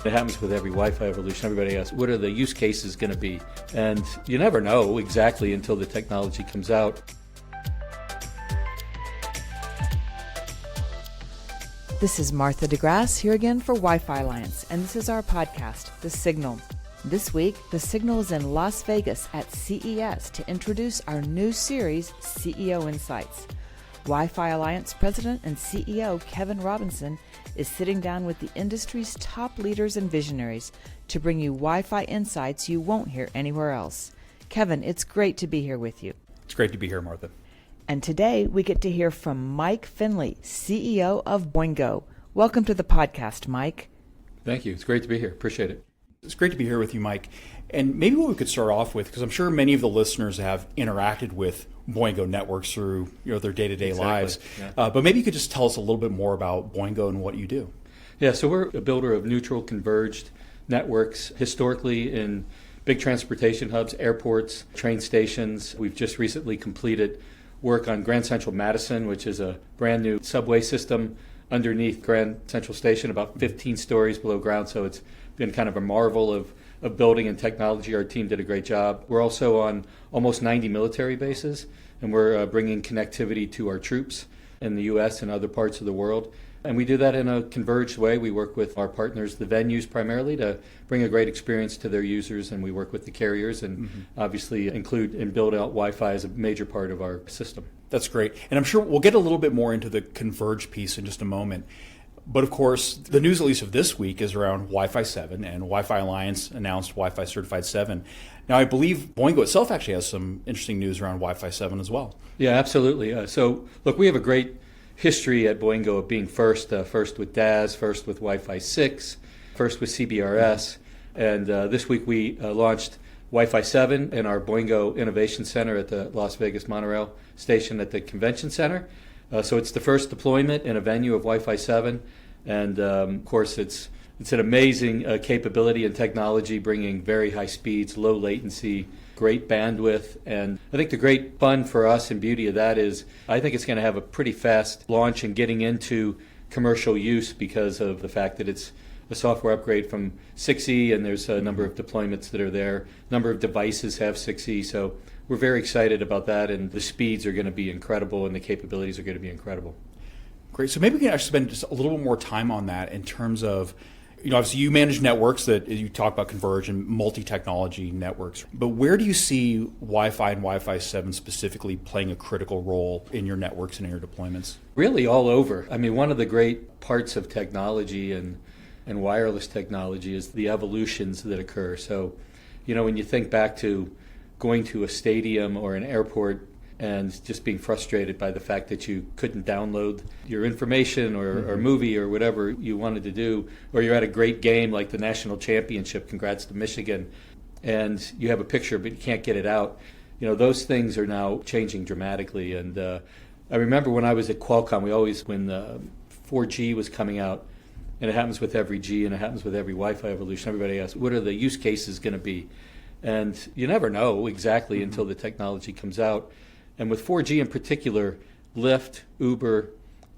It happens with every Wi-Fi evolution. Everybody asks, what are the use cases going to be? And you never know exactly until the technology comes out. This is Martha DeGrasse here again for Wi-Fi Alliance, and this is our podcast, The Signal. This week, The Signal is in Las Vegas at CES to introduce our new series, CEO Insights. Wi-Fi Alliance President and CEO Kevin Robinson is sitting down with the industry's top leaders and visionaries to bring you Wi-Fi insights you won't hear anywhere else. Kevin, it's great to be here with you. It's great to be here, Martha. And today we get to hear from Mike Finley, CEO of Boingo. Welcome to the podcast, Mike. Thank you. It's great to be here. Appreciate it. It's great to be here with you, Mike. And maybe what we could start off with, because I'm sure many of the listeners have interacted with Boingo networks through their day-to-day lives. Yeah. But maybe you could just tell us a little bit more about Boingo and what you do. Yeah, so we're a builder of neutral converged networks, historically in big transportation hubs, airports, train stations. We've just recently completed work on Grand Central Madison, which is a brand new subway system underneath Grand Central Station, about 15 stories below ground. So it's been kind of a marvel of building and technology. Our team did a great job. We're also on almost 90 military bases, and we're bringing connectivity to our troops in the U.S. and other parts of the world. And we do that in a converged way. We work with our partners, the venues primarily, to bring a great experience to their users, and we work with the carriers and obviously include and build out Wi-Fi as a major part of our system. That's great. And I'm sure we'll get a little bit more into the converged piece in just a moment. But of course, the news at least of this week is around Wi-Fi 7, and Wi-Fi Alliance announced Wi-Fi Certified 7. Now, I believe Boingo itself actually has some interesting news around Wi-Fi 7 as well. Yeah, absolutely. So, look, we have a great history at Boingo of being first with DAS, first with Wi-Fi 6, first with CBRS. And this week we launched Wi-Fi 7 in our Boingo Innovation Center at the Las Vegas Monorail Station at the Convention Center. So it's the first deployment in a venue of Wi-Fi 7, and of course it's an amazing capability and technology, bringing very high speeds, low latency, great bandwidth. And I think the great fun for us and beauty of that is I think it's going to have a pretty fast launch and getting into commercial use because of the fact that it's a software upgrade from 6E, and there's a number of deployments that are there. A number of devices have 6E, so we're very excited about that, and the speeds are going to be incredible and the capabilities are going to be incredible. Great. So maybe we can actually spend just a little bit more time on that in terms of, obviously you manage networks that you talk about converged and multi-technology networks, but where do you see Wi-Fi and Wi-Fi 7 specifically playing a critical role in your networks and in your deployments? Really all over. I mean, one of the great parts of technology and wireless technology is the evolutions that occur. So, when you think back to going to a stadium or an airport and just being frustrated by the fact that you couldn't download your information or movie or whatever you wanted to do, or you're at a great game like the national championship, congrats to Michigan, and you have a picture but you can't get it out. Those things are now changing dramatically. And I remember when I was at Qualcomm, when 4G was coming out, and it happens with every G and it happens with every Wi-Fi evolution, everybody asks, what are the use cases going to be? And you never know exactly until the technology comes out. And with 4G in particular, Lyft, Uber,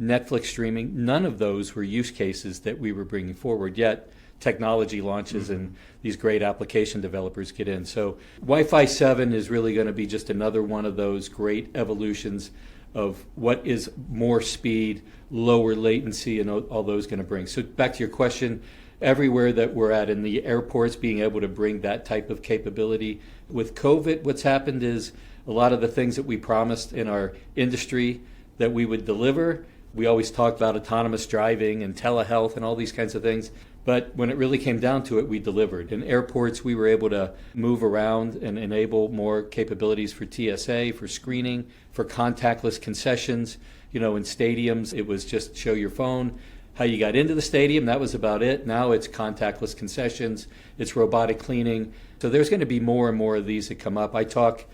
Netflix streaming, none of those were use cases that we were bringing forward, yet technology launches and these great application developers get in. So Wi-Fi 7 is really going to be just another one of those great evolutions of what is more speed, lower latency, and all those going to bring. So back to your question, everywhere that we're at in the airports, being able to bring that type of capability. With COVID, what's happened is a lot of the things that we promised in our industry that we would deliver, we always talked about autonomous driving and telehealth and all these kinds of things. But when it really came down to it, we delivered. In airports, we were able to move around and enable more capabilities for TSA, for screening, for contactless concessions. In stadiums, it was just show your phone, how you got into the stadium, that was about it. Now it's contactless concessions, it's robotic cleaning. So there's going to be more and more of these that come up. I talk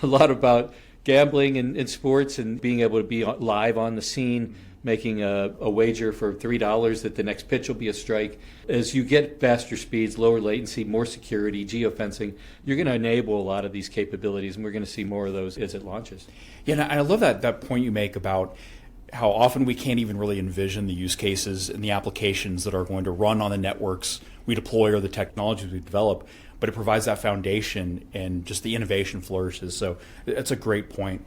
a lot about gambling in sports and being able to be live on the scene, making a wager for $3 that the next pitch will be a strike. As you get faster speeds, lower latency, more security, geofencing, you're going to enable a lot of these capabilities, and we're going to see more of those as it launches. Yeah, and I love that point you make about how often we can't even really envision the use cases and the applications that are going to run on the networks we deploy or the technologies we develop, but it provides that foundation and just the innovation flourishes. So that's a great point.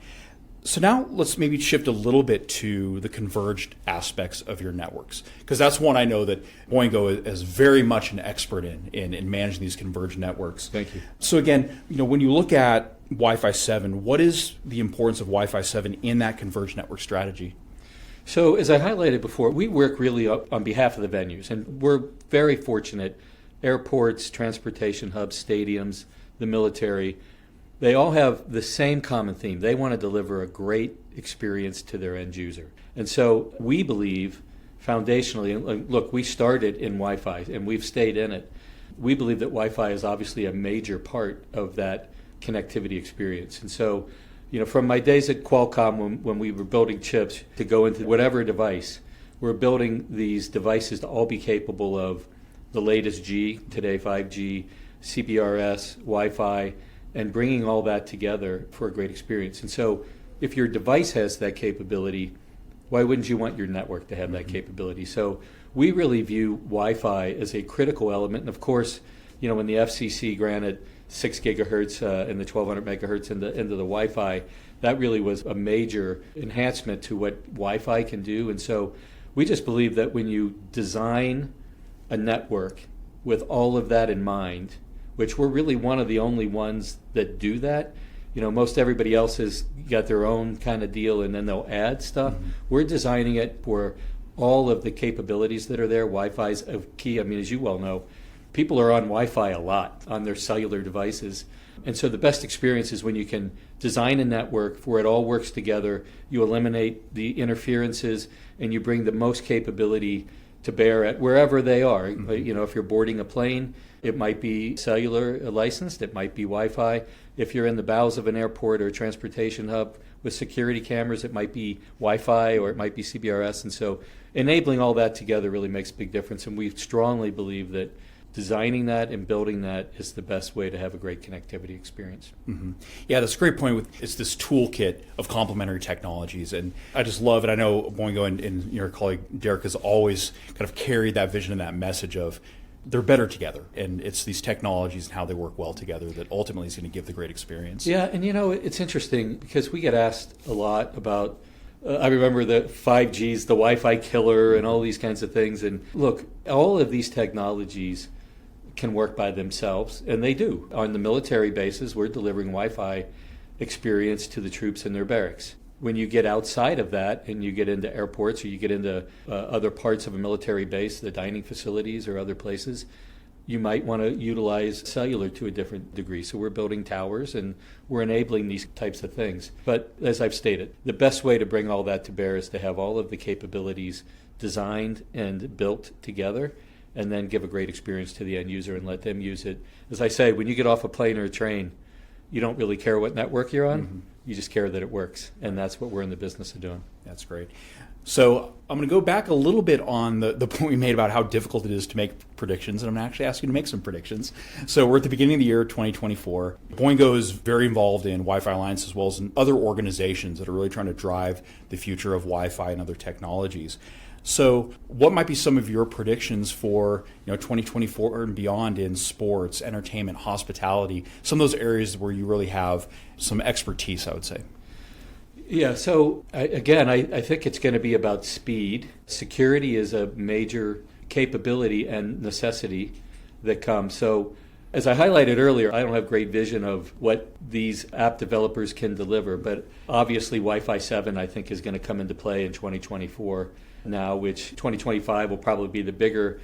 So now let's maybe shift a little bit to the converged aspects of your networks, because that's one I know that Boingo is very much an expert in managing these converged networks. Thank you. So again, when you look at Wi-Fi 7, what is the importance of Wi-Fi 7 in that converged network strategy? So as I highlighted before, we work really on behalf of the venues, and we're very fortunate. Airports, transportation hubs, stadiums, the military, they all have the same common theme. They want to deliver a great experience to their end user. And so we believe foundationally, and look, we started in Wi-Fi and we've stayed in it. We believe that Wi-Fi is obviously a major part of that connectivity experience. And so, from my days at Qualcomm when we were building chips to go into whatever device, we're building these devices to all be capable of the latest G, today 5G, CBRS, Wi-Fi, and bringing all that together for a great experience. And so if your device has that capability, why wouldn't you want your network to have that capability? So we really view Wi-Fi as a critical element. And of course, when the FCC granted 6 gigahertz and the 1200 megahertz into the Wi-Fi, that really was a major enhancement to what Wi-Fi can do. And so we just believe that when you design a network with all of that in mind, which we're really one of the only ones that do that. Most everybody else has got their own kind of deal and then they'll add stuff. We're designing it for all of the capabilities that are there. Wi-Fi's a key. I mean, as you well know, people are on Wi-Fi a lot on their cellular devices. And so the best experience is when you can design a network where it all works together, you eliminate the interferences, and you bring the most capability to bear at wherever they are. If you're boarding a plane, it might be cellular licensed, it might be Wi-Fi. If you're in the bowels of an airport or a transportation hub with security cameras, it might be Wi-Fi or it might be CBRS. And so enabling all that together really makes a big difference. And we strongly believe that designing that and building that is the best way to have a great connectivity experience. Mm-hmm. Yeah, that's a great point. It's this toolkit of complementary technologies. And I just love it. I know Boingo and your colleague Derek has always kind of carried that vision and that message of they're better together. And it's these technologies and how they work well together that ultimately is going to give the great experience. Yeah, and it's interesting because we get asked a lot about I remember the 5Gs, the Wi-Fi killer, and all these kinds of things. And look, all of these technologies can work by themselves, and they do. On the military bases, we're delivering Wi-Fi experience to the troops in their barracks. When you get outside of that and you get into airports or you get into other parts of a military base, the dining facilities or other places, you might want to utilize cellular to a different degree. So we're building towers and we're enabling these types of things. But as I've stated, the best way to bring all that to bear is to have all of the capabilities designed and built together and then give a great experience to the end user and let them use it. As I say, when you get off a plane or a train, you don't really care what network you're on. Mm-hmm. You just care that it works. And that's what we're in the business of doing. That's great. So I'm going to go back a little bit on the point we made about how difficult it is to make predictions, and I'm going to actually ask you to make some predictions. So we're at the beginning of the year 2024. Boingo is very involved in Wi-Fi Alliance as well as in other organizations that are really trying to drive the future of Wi-Fi and other technologies. So what might be some of your predictions for 2024 and beyond in sports, entertainment, hospitality, some of those areas where you really have some expertise, I would say? Yeah, so I think it's going to be about speed. Security is a major capability and necessity that comes. So as I highlighted earlier, I don't have great vision of what these app developers can deliver, but obviously Wi-Fi 7 I think is going to come into play in 2024 now, which 2025 will probably be the bigger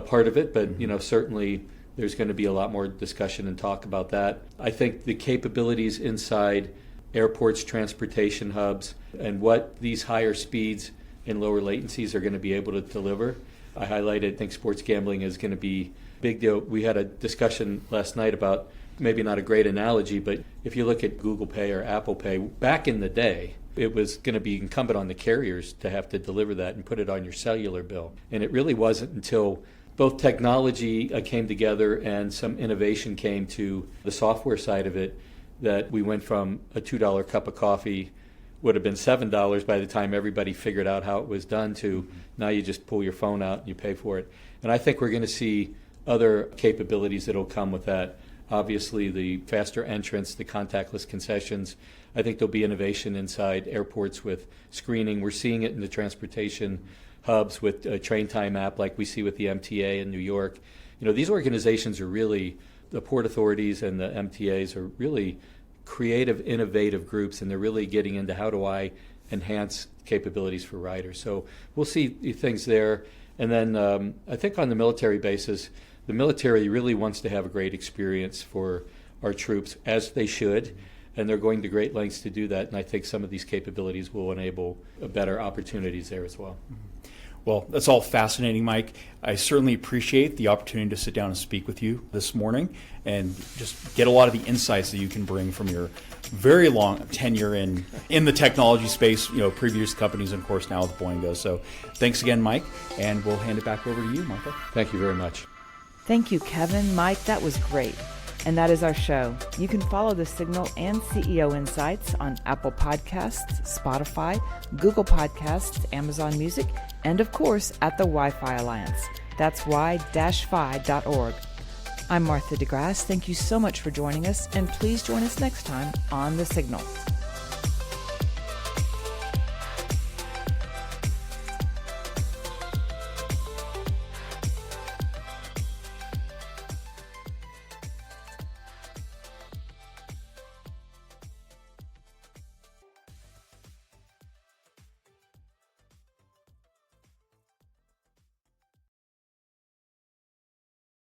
part of it, but certainly there's going to be a lot more discussion and talk about that. I think the capabilities inside airports, transportation hubs, and what these higher speeds and lower latencies are going to be able to deliver. I highlighted, I think sports gambling is going to be a big deal. We had a discussion last night about maybe not a great analogy, but if you look at Google Pay or Apple Pay, back in the day, it was going to be incumbent on the carriers to have to deliver that and put it on your cellular bill. And it really wasn't until both technology came together and some innovation came to the software side of it that we went from a $2 cup of coffee would have been $7 by the time everybody figured out how it was done to now you just pull your phone out and you pay for it. And I think we're going to see other capabilities that will come with that. Obviously, the faster entrance, the contactless concessions. I think there'll be innovation inside airports with screening. We're seeing it in the transportation hubs with a train time app like we see with the MTA in New York. These organizations are really, the port authorities and the MTAs are really creative, innovative groups, and they're really getting into how do I enhance capabilities for riders. So we'll see things there. And then I think on the military basis, the military really wants to have a great experience for our troops, as they should, and they're going to great lengths to do that. And I think some of these capabilities will enable better opportunities there as well. Well, that's all fascinating, Mike. I certainly appreciate the opportunity to sit down and speak with you this morning and just get a lot of the insights that you can bring from your very long tenure in the technology space, previous companies, and of course now with Boingo. So thanks again, Mike, and we'll hand it back over to you, Martha. Thank you very much. Thank you, Kevin. Mike, that was great. And that is our show. You can follow The Signal and CEO Insights on Apple Podcasts, Spotify, Google Podcasts, Amazon Music, and of course at the Wi-Fi Alliance. That's y-fi.org. I'm Martha DeGrasse. Thank you so much for joining us, and please join us next time on The Signal.